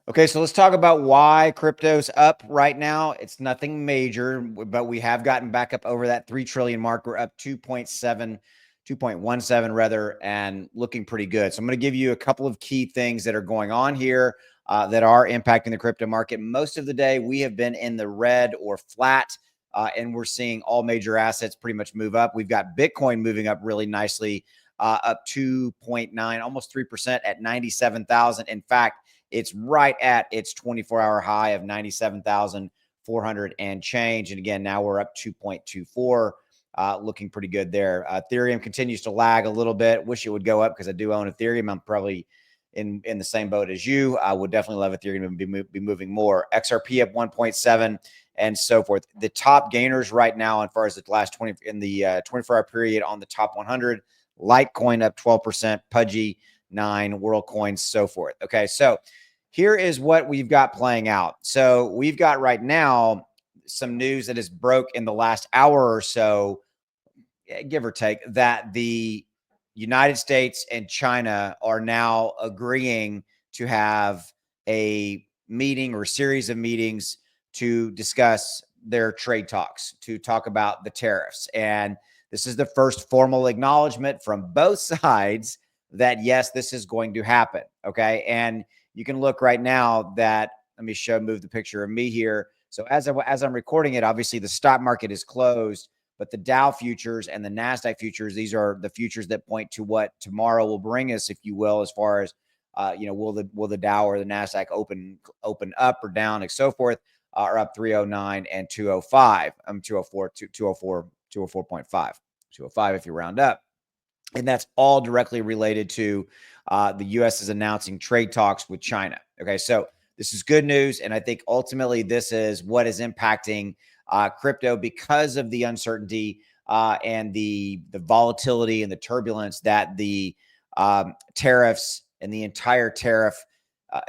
Okay, so let's talk about why crypto's up right now. It's nothing major, but we have gotten back up over that 3 trillion mark. We're up 2.7, 2.17 rather, and looking pretty good. So I'm going to give you a couple of key things that are going on here that are impacting the crypto market. Most of the day, we have been in the red or flat, and we're seeing all major assets pretty much move up. We've got Bitcoin moving up really nicely, up 2.9, almost 3% at 97,000. In fact, it's right at its 24-hour high of 97,400 and change. And again, now we're up 2.24, looking pretty good there. Ethereum continues to lag a little bit. Wish it would go up because I do own Ethereum. I'm probably in the same boat as you. I would definitely love Ethereum to be moving more. XRP up 1.7 and so forth. The top gainers right now, as far as the last 20 in the 24-hour period on the top 100, Litecoin up 12%, Pudgy 9, WorldCoins, so forth. Okay, so here is what we've got playing out. So we've got right now some news that has broke in the last hour or so, give or take, that the United States and China are now agreeing to have a meeting or a series of meetings to discuss their trade talks, to talk about the tariffs. And this is the first formal acknowledgement from both sides that, yes, this is going to happen. Okay. And you can look right now that, let me move the picture of me here. So as I'm recording it, obviously the stock market is closed, but the Dow futures and the NASDAQ futures, these are the futures that point to what tomorrow will bring us, if you will, as far as, will the Dow or the NASDAQ open up or down and so forth, are up 309 and 205, 204, 204, 204.5, 205 if you round up. And that's all directly related to the U.S. is announcing trade talks with China. Okay, so this is good news. And I think ultimately this is what is impacting crypto because of the uncertainty and the volatility and the turbulence that the tariffs and the entire tariff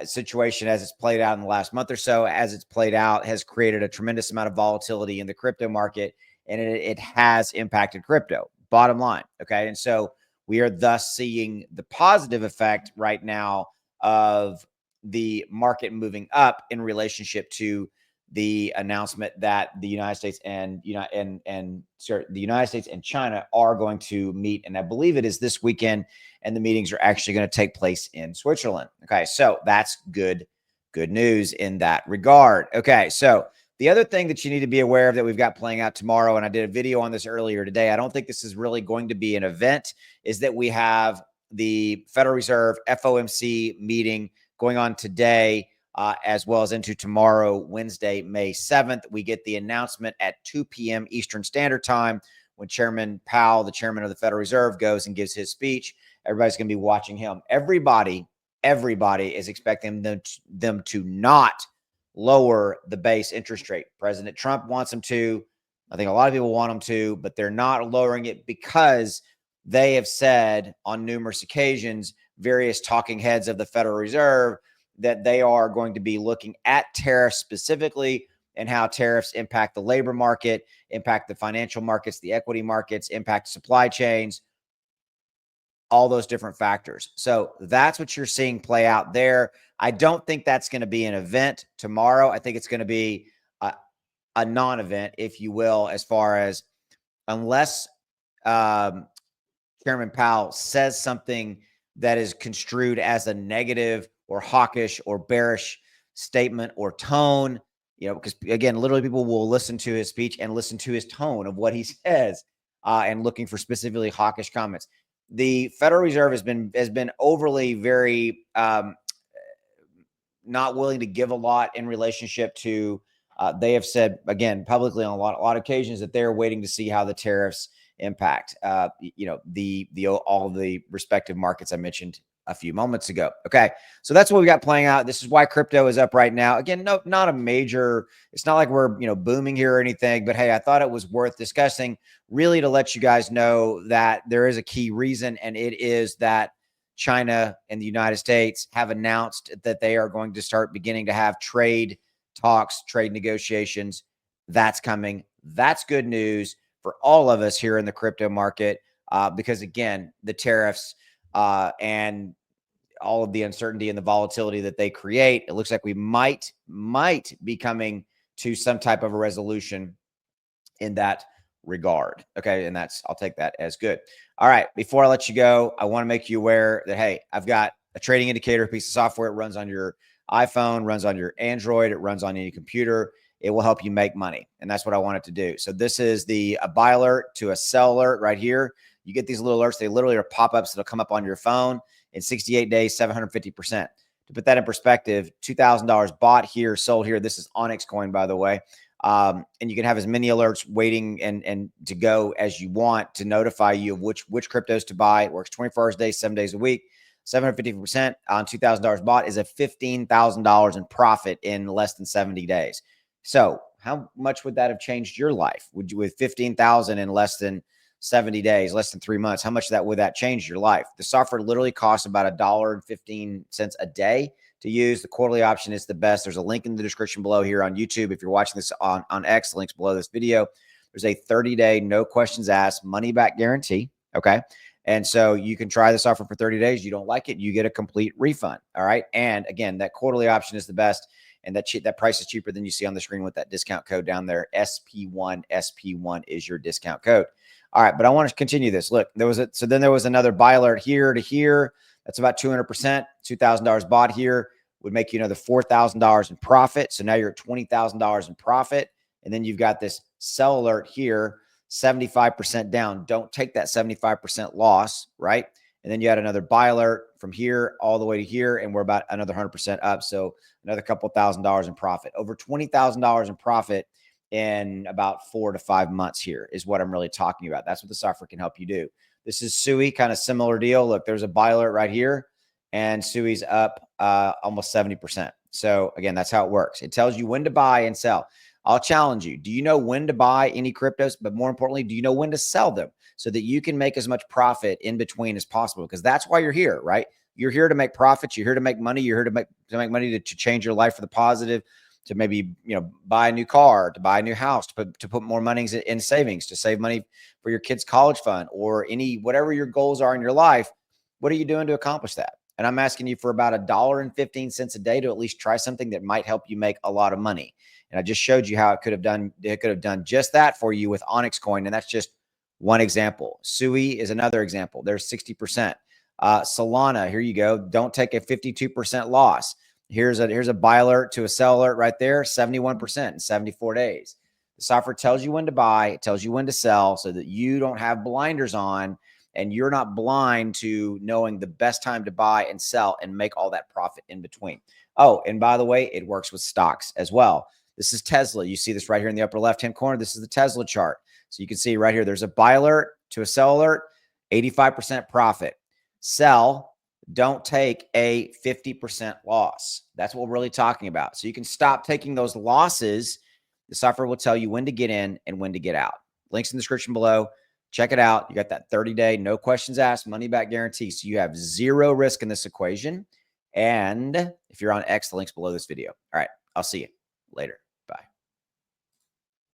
situation as it's played out in the last month or so, as it's played out, has created a tremendous amount of volatility in the crypto market, and it has impacted crypto, bottom line. Okay, and so we are thus seeing the positive effect right now of the market moving up in relationship to the announcement that the United States and the United States and China are going to meet, and I believe it is this weekend, and the meetings are actually going to take place in Switzerland. Okay, so that's good news in that regard. Okay, so the other thing that you need to be aware of that we've got playing out tomorrow, and I did a video on this earlier today, I don't think this is really going to be an event, is that we have the Federal Reserve FOMC meeting going on today, as well as into tomorrow, Wednesday, May 7th. We get the announcement at 2 p.m. Eastern Standard Time when Chairman Powell, the chairman of the Federal Reserve, goes and gives his speech. Everybody's going to be watching him. Everybody is expecting them to not lower the base interest rate. President Trump wants them to. I think a lot of people want them to, but they're not lowering it because they have said on numerous occasions, various talking heads of the Federal Reserve, that they are going to be looking at tariffs specifically and how tariffs impact the labor market, impact the financial markets, the equity markets, impact supply chains, all those different factors. So that's what you're seeing play out there. I don't think that's going to be an event tomorrow. I think it's going to be a non-event, if you will, as far as unless Chairman Powell says something that is construed as a negative or hawkish or bearish statement or tone, because again, literally people will listen to his speech and listen to his tone of what he says, and looking for specifically hawkish comments. The Federal Reserve has been overly very not willing to give a lot in relationship to. They have said again publicly on a lot of occasions that they're waiting to see how the tariffs impact all of the respective markets I mentioned a few moments ago. Okay, so that's what we got playing out. This is why crypto is up right now. Again, no, not a major. It's not like we're booming here or anything, but hey, I thought it was worth discussing, really, to let you guys know that there is a key reason, and it is that China and the United States have announced that they are going to start beginning to have trade talks, trade negotiations. That's coming. That's good news for all of us here in the crypto market, because again, the tariffs and all of the uncertainty and the volatility that they create, it looks like we might be coming to some type of a resolution in that regard. Okay. And I'll take that as good. All right. Before I let you go, I want to make you aware that, hey, I've got a trading indicator piece of software. It runs on your iPhone, runs on your Android, it runs on any computer. It will help you make money. And that's what I want it to do. So this is a buy alert to a sell alert right here. You get these little alerts. They literally are pop-ups that'll come up on your phone in 68 days, 750%. To put that in perspective, $2,000 bought here, sold here. This is Onyx coin, by the way. And you can have as many alerts waiting and to go as you want to notify you of which cryptos to buy. It works 24 hours a day, 7 days a week. 750% on $2,000 bought is a $15,000 in profit in less than 70 days. So how much would that have changed your life? Would you, with 15,000 in less than 70 days, less than 3 months, how much would that change your life? The software literally costs about $1.15 a day to use. The quarterly option is the best. There's a link in the description below here on YouTube. If you're watching this on X, the link's below this video. There's a 30-day, no questions asked, money back guarantee. Okay. And so you can try this offer for 30 days. You don't like it, you get a complete refund. All right. And again, that quarterly option is the best. And that price is cheaper than you see on the screen with that discount code down there. SP1 is your discount code. All right. But I want to continue this. Look, then there was another buy alert here to here. That's about 200%. $2,000 bought here would make you another $4,000 in profit. So now you're at $20,000 in profit. And then you've got this sell alert here, 75% down. Don't take that 75% loss, right? And then you had another buy alert from here all the way to here, and we're about another 100% up. So another couple $1,000s in profit. Over $20,000 in profit in about 4 to 5 months here is what I'm really talking about. That's what the software can help you do. This is SUI, kind of similar deal. Look, there's a buy alert right here, and SUI's up almost 70%. So again, that's how it works. It tells you when to buy and sell. I'll challenge you. Do you know when to buy any cryptos? But more importantly, do you know when to sell them so that you can make as much profit in between as possible? Because that's why you're here, right? You're here to make profits. You're here to make money. You're here to make money to change your life for the positive, to maybe, buy a new car, to buy a new house, to put more money in savings, to save money for your kids' college fund, or whatever your goals are in your life. What are you doing to accomplish that? And I'm asking you for about $1.15 a day to at least try something that might help you make a lot of money. And I just showed you how it could have done just that for you with Onyx coin. And that's just one example. SUI is another example. There's 60%. Solana, here you go. Don't take a 52% loss. Here's a buy alert to a sell alert right there, 71% in 74 days. The software tells you when to buy, it tells you when to sell so that you don't have blinders on and you're not blind to knowing the best time to buy and sell and make all that profit in between. Oh, and by the way, it works with stocks as well. This is Tesla. You see this right here in the upper left-hand corner. This is the Tesla chart. So you can see right here, there's a buy alert to a sell alert, 85% profit. Sell, don't take a 50% loss. That's what we're really talking about. So you can stop taking those losses. The software will tell you when to get in and when to get out. Links in the description below. Check it out. You got that 30-day, no questions asked, money back guarantee. So you have zero risk in this equation. And if you're on X, the link's below this video. All right. I'll see you later.